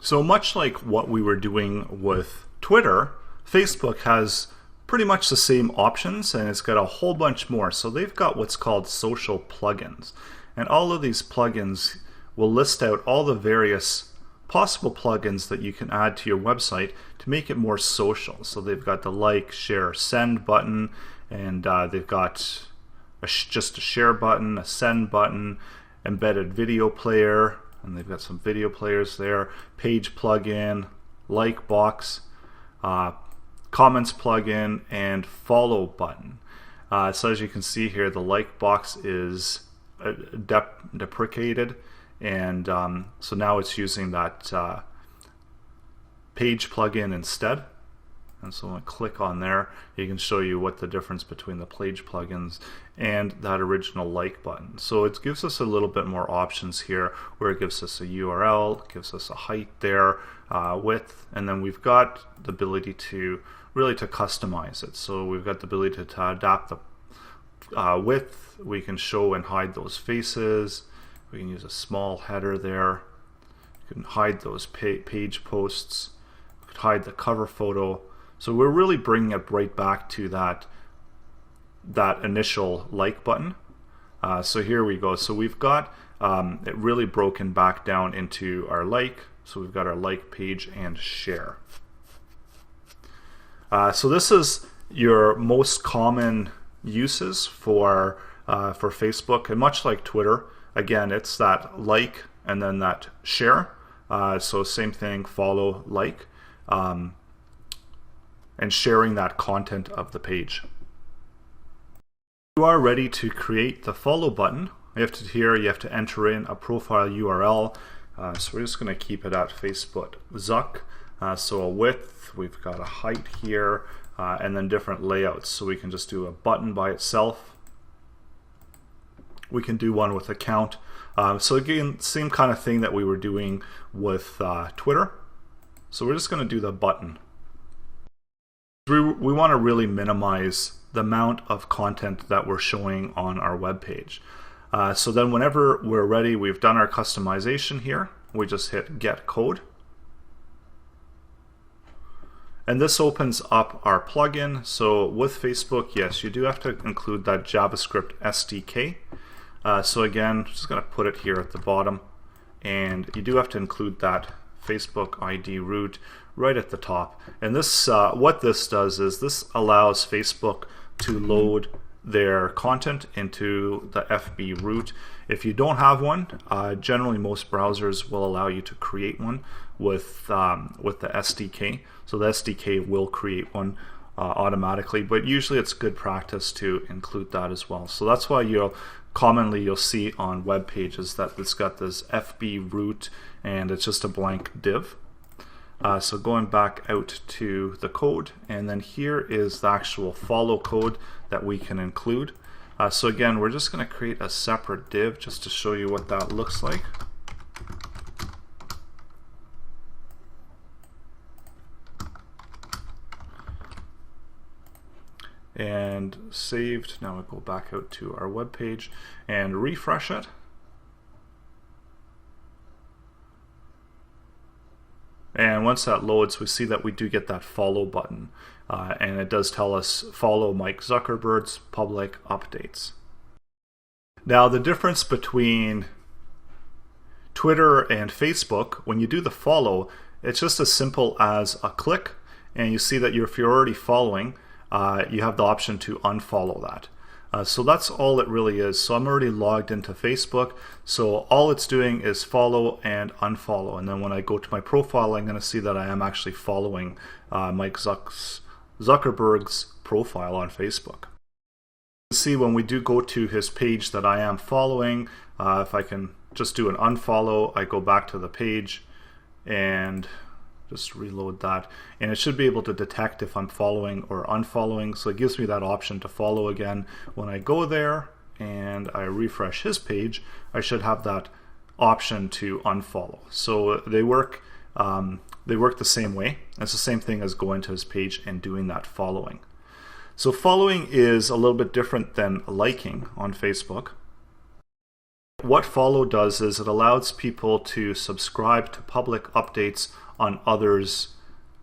So much like what we were doing with Twitter, Facebook has pretty much the same options, and it's got a whole bunch more. So they've got what's called social plugins. And all of these plugins will list out all the various possible plugins that you can add to your website to make it more social. So they've got the like, share, send button, and they've got just a share button, a send button, embedded video player, and they've got some video players there, page plugin, like box, comments plugin, and follow button. So as you can see here, the like box is deprecated, and so now it's using that page plugin instead. And so when I click on there, it can show you what the difference between the page plugins and that original like button. So it gives us a little bit more options here, where it gives us a URL, gives us a height there, width, and then we've got the ability to really to customize it. So we've got the ability to adapt the width. We can show and hide those faces. We can use a small header there. You can hide those page posts. We could hide the cover photo. So we're really bringing it right back to that initial like button. So here we go. So we've got it really broken back down into our like. So we've got our like, page, and share. So this is your most common uses for Facebook, and much like Twitter, again, it's that like and then that share. So same thing, follow, like. And sharing that content of the page. You are ready to create the follow button. You have to enter in a profile URL. So we're just going to keep it at Facebook Zuck. So a width, we've got a height here, and then different layouts. So we can just do a button by itself. We can do one with a count. So again, same kind of thing that we were doing with Twitter. So we're just going to do the button. We want to really minimize the amount of content that we're showing on our web page. So then whenever we're ready, we've done our customization here, we just hit get code. And this opens up our plugin. So with Facebook, yes, you do have to include that JavaScript SDK. So again, just going to put it here at the bottom, and you do have to include that Facebook ID root right at the top. And this, what this does is this allows Facebook to load their content into the FB root. If you don't have one, generally most browsers will allow you to create one with the SDK. So the SDK will create one automatically, but usually it's good practice to include that as well. So that's why you'll see on web pages that it's got this FB root and it's just a blank div. So going back out to the code, and then here is the actual follow code that we can include. So again, we're just going to create a separate div just to show you what that looks like. And saved. Now we go back out to our web page and refresh it. And once that loads, we see that we do get that follow button. And it does tell us follow Mike Zuckerberg's public updates. Now the difference between Twitter and Facebook, when you do the follow, it's just as simple as a click, and you see that if you're already following, you have the option to unfollow that. So that's all it really is. So I'm already logged into Facebook, so all it's doing is follow and unfollow. And then when I go to my profile, I'm going to see that I am actually following Mike Zuckerberg's profile on Facebook. You see when we do go to his page that I am following, if I can just do an unfollow, I go back to the page and just reload that, and it should be able to detect if I'm following or unfollowing. So it gives me that option to follow again. When I go there and I refresh his page, I should have that option to unfollow. So they work the same way. It's the same thing as going to his page and doing that following. So following is a little bit different than liking on Facebook. what follow does is it allows people to subscribe to public updates on others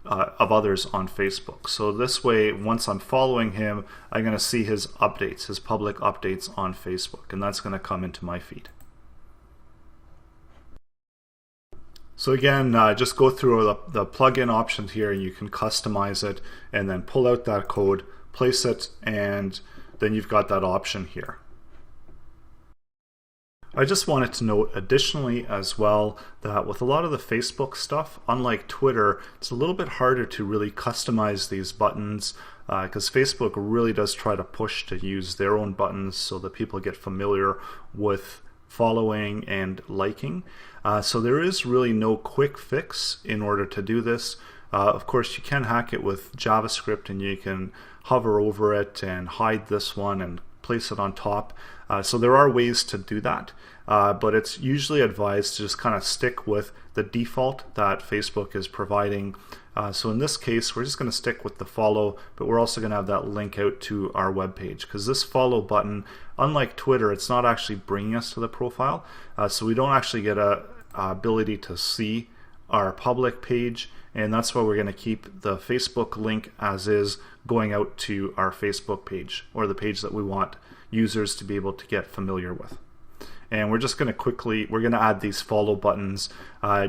of others on Facebook. So this way, once I'm following him, I'm going to see his updates, his public updates on Facebook, and that's going to come into my feed. So again, just go through the plugin options here, and you can customize it and then pull out that code, place it, and then you've got that option here. I just wanted to note additionally as well that with a lot of the Facebook stuff, unlike Twitter, it's a little bit harder to really customize these buttons because Facebook really does try to push to use their own buttons so that people get familiar with following and liking. So there is really no quick fix in order to do this. Of course, you can hack it with JavaScript, and you can hover over it and hide this one and place it on top. So there are ways to do that, but it's usually advised to just kind of stick with the default that Facebook is providing. So in this case, we're just going to stick with the follow, but we're also going to have that link out to our web page, because this follow button, unlike Twitter, it's not actually bringing us to the profile, so we don't actually get a ability to see our public page, and that's why we're going to keep the Facebook link as is going out to our Facebook page, or the page that we want users to be able to get familiar with. And we're just going to we're going to add these follow buttons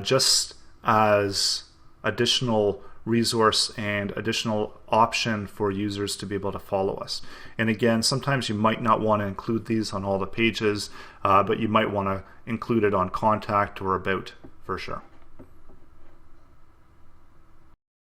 just as additional resource and additional option for users to be able to follow us. And again, sometimes you might not want to include these on all the pages, but you might want to include it on contact or about for sure.